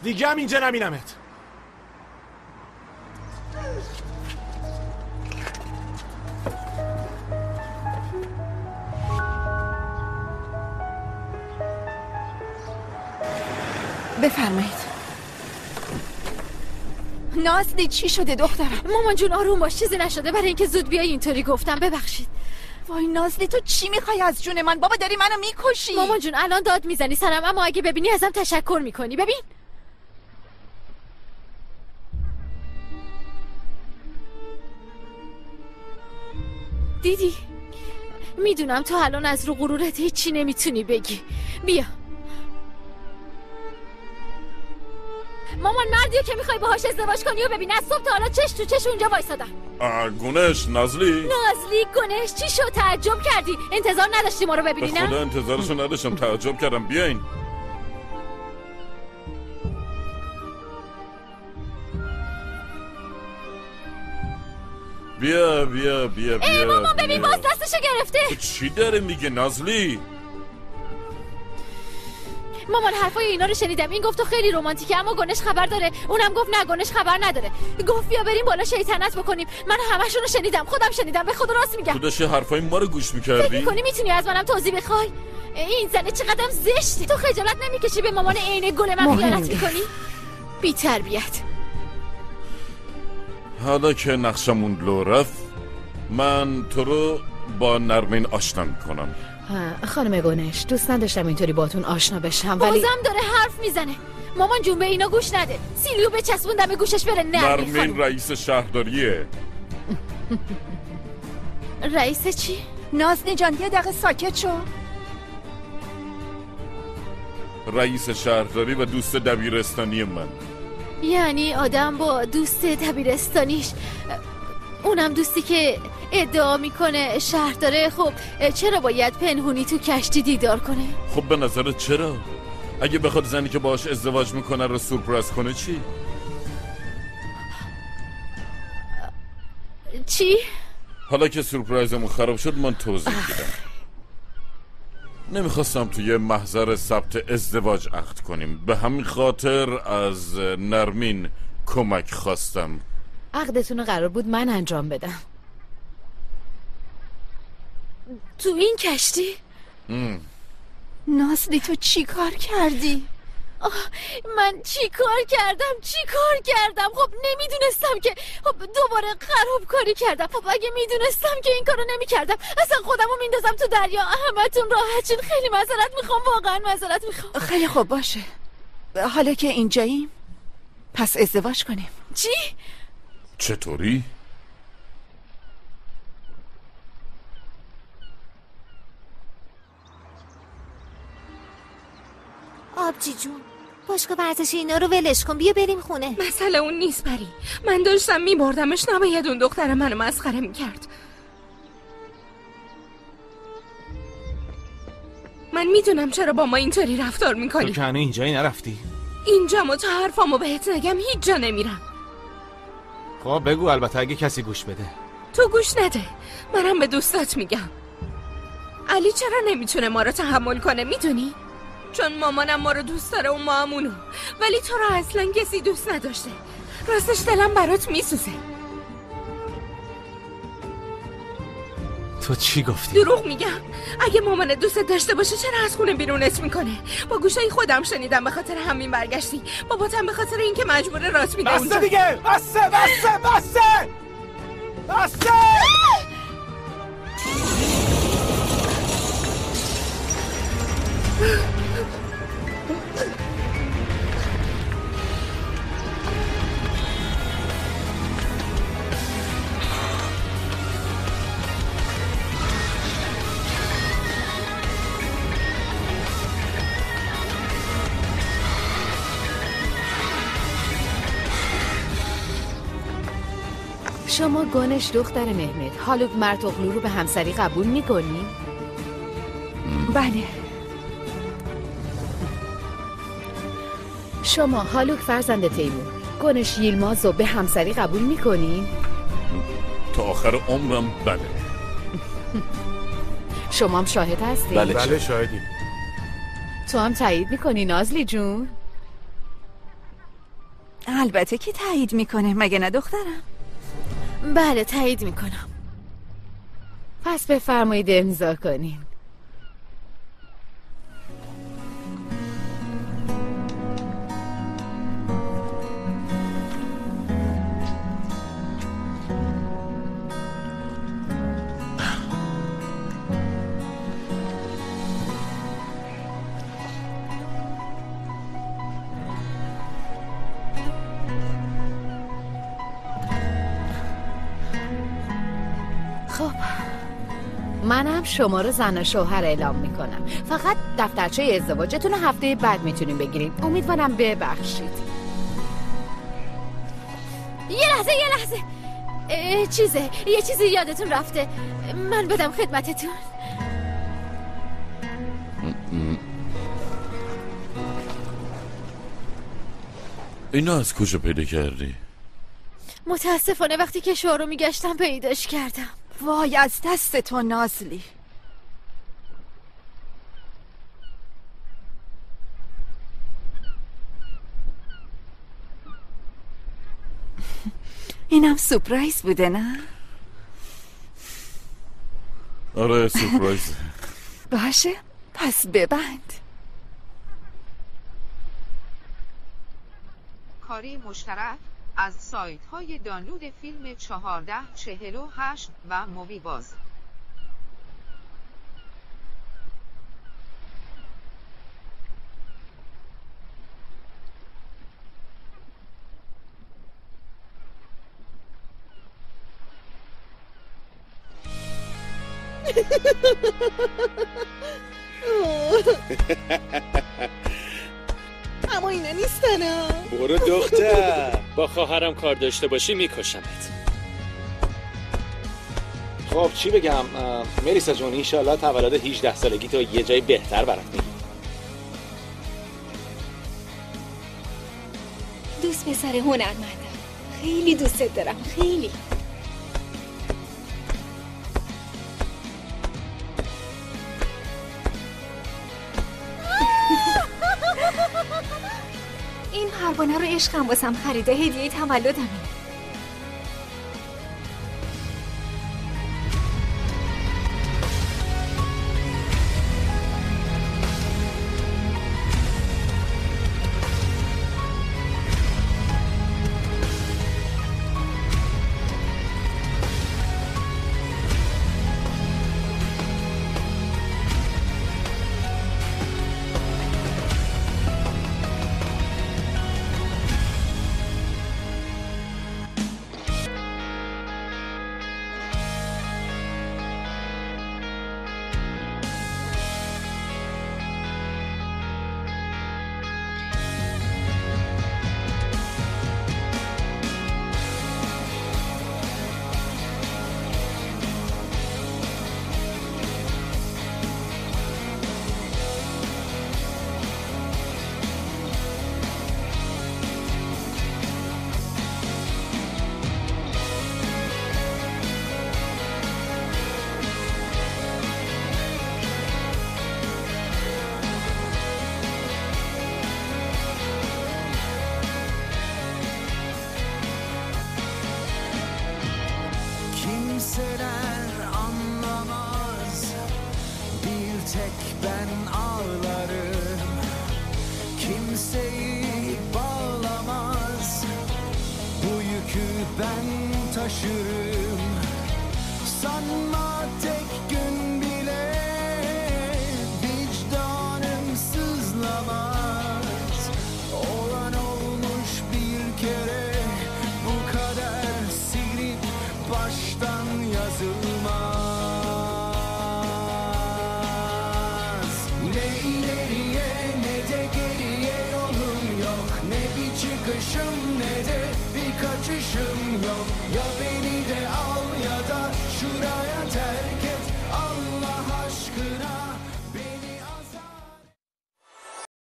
دیگه هم اینجا نمینمت. بفرمایید. نازلی چی شده دخترم؟ مامان جون آروم باش، چیزی نشده. برای اینکه زود بیای اینطوری گفتم، ببخشید. وای نازلی تو چی میخوای از جون من؟ بابا داری منو میکشی. مامان جون الان داد میزنی سرم، اما اگه ببینی ازم تشکر میکنی. ببین دیدی؟ میدونم تو الان از رو غرورت هیچی نمیتونی بگی. بیا مامان، مردیو که میخوای باهاش ازدواج کنی و ببین از صبح تا حالا چش تو چش اونجا وایسادم. گونش، نازلی گونش چی شد؟ تعجب کردی؟ انتظار نداشتی ما رو ببینی؟ نه خدا انتظارشو نداشتم، تعجب کردم. بیاین. بیا بیا بیا بیا. ای مامان ببین باز دستشو گرفته. چی داره میگه نازلی؟ مامان حرفای اینا رو شنیدم. این گفت تو خیلی رمانتیکه اما گونش خبر داره. اونم گفت نه گونش خبر نداره. گفت بیا بریم بالا شیطنت بکنیم. من همشون رو شنیدم، خودم شنیدم، به خدا راست میگم. تو داشتی حرفای ما رو گوش میکردی؟ فکر میکنی میتونی از منم توضیح بخوای؟ این زنه چقدر زشتی. تو خجالت نمیکشی به مامان عین گل من خیانت میکنی؟ بی تربیت. حالا که نقشمون لو رفت، من تو رو با نرمین آشنا میکنم. خانم گونش، دوست نداشتم اینطوری باتون آشنا بشم، ولی بازم داره حرف میزنه. مامان جون به اینا گوش نده. سیلیو بچسبوندم به گوشش بره. نرمین رئیس شهرداریه. رئیس چی؟ نازلی جان یه دقیقه ساکت شو. رئیس شهرداری و دوست دبیرستانی من. یعنی آدم با دوست دبیرستانیش، اونم دوستی که ادعا میکنه شهر داره، خب چرا باید پنهونی تو کشتی دیدار کنه؟ خب به نظرت چرا؟ اگه بخواد زنی که باهاش ازدواج میکنه رو سورپرایز کنه چی؟ چی؟ حالا که سورپرایزمون خراب شد من توضیح میدم. نمیخواستم توی محضر ثبت ازدواج عقد کنیم، به همین خاطر از نرمین کمک خواستم. عقدتون رو قرار بود من انجام بدم. تو این کشتی؟ نازلی تو چی کار کردی؟ من چی کار کردم؟ خب نمیدونستم که، خب دوباره خرابکاری کردم. خب اگه میدونستم که این کارو نمیکردم اصلا خودمو میندازم تو دریا. همتون راحتین. خیلی معذرت میخوام، واقعا معذرت میخوام. خیلی خوب باشه، حالا که اینجاییم پس ازدواج کنیم. چی؟ چطوری؟ آبجی جون باشگاه ورزشی اینا رو ولش کن، بیا بریم خونه. مسئله اون نیست پری، من داشتم میبردمش، نباید اون دختر منو مسخره میکرد. من میدونم چرا با ما اینطوری رفتار میکنی. تو کنه اینجایی نرفتی؟ اینجا تا حرفامو بهت نگم هیچ جا نمیرم. خب بگو، البته اگه کسی گوش بده. تو گوش نده، منم به دوستات میگم. علی چرا نمیتونه ما رو تحمل کنه میدونی؟ چون مامانم ما رو دوست داره و ما همونو، ولی تو رو اصلا کسی دوست نداشته. راستش دلم برات میسوزه. تو چی گفتی؟ دروغ میگم. اگه مامان دوست داشته باشه چرا از خونه بیرونت میکنه؟ با گوشای خودم شنیدم به خاطر همین برگشتی. باباتم به خاطر اینکه مجبوره راست میگه. بسته دیگه، بسته. شما گونش دختر مهمت، هالوک مرتغلو رو به همسری قبول میکنی؟ بله. شما هالوک فرزند تیمور، گونش ییلماز رو به همسری قبول میکنی؟ تا آخر عمرم بله. شما هم شاهد هستی؟ بله شاهدی. تو هم تایید میکنی نازلی جون؟ البته که تایید میکنه، مگه نه دخترم؟ بله تایید میکنم. پس بفرمایید امضا کنین. خب منم شما رو زن و شوهر اعلام میکنم. فقط دفترچه ازدواجتون رو هفته بعد میتونیم بگیرید. امیدوارم ببخشید. یه لحظه یه چیزی یادتون رفته. من بدم خدمتتون. اینو از کجا پیدا کردی؟ متاسفانه وقتی که شورو میگشتم پیداش کردم. وای از دست تو نازلی. اینم سورپرایز بوده نه؟ آره سورپرایز. باشه پس ببند. کاری مشترک از سایت های دانلود فیلم 1448 و مووی باز. اما اینا نیستن. برو دختر، با خواهرم کار داشته باشی میکشمت. خب چی بگم ملیسا جون، انشالله تولد 18 سالگی تو یه جای بهتر برات میگم. دوست پسر هنرمندم، خیلی دوستت دارم، خیلی. این پروانه رو عشقم واسم خریده، هدیه تولدمه. Kimseler anlamaz, bir tek ben ağlarım. Kimseyi bağlamaz, bu yükü ben taşırım. Sanma tek gün bile vicdanım sızlamaz. Olan olmuş bir kere, bu kader silip baştan yazılmaz. Ne ileriye ne de geriye yolum yok. Ne bir çıkışım ne de bir kaçışım yok. Ya beni de al ya da şuraya terk et Allah aşkına.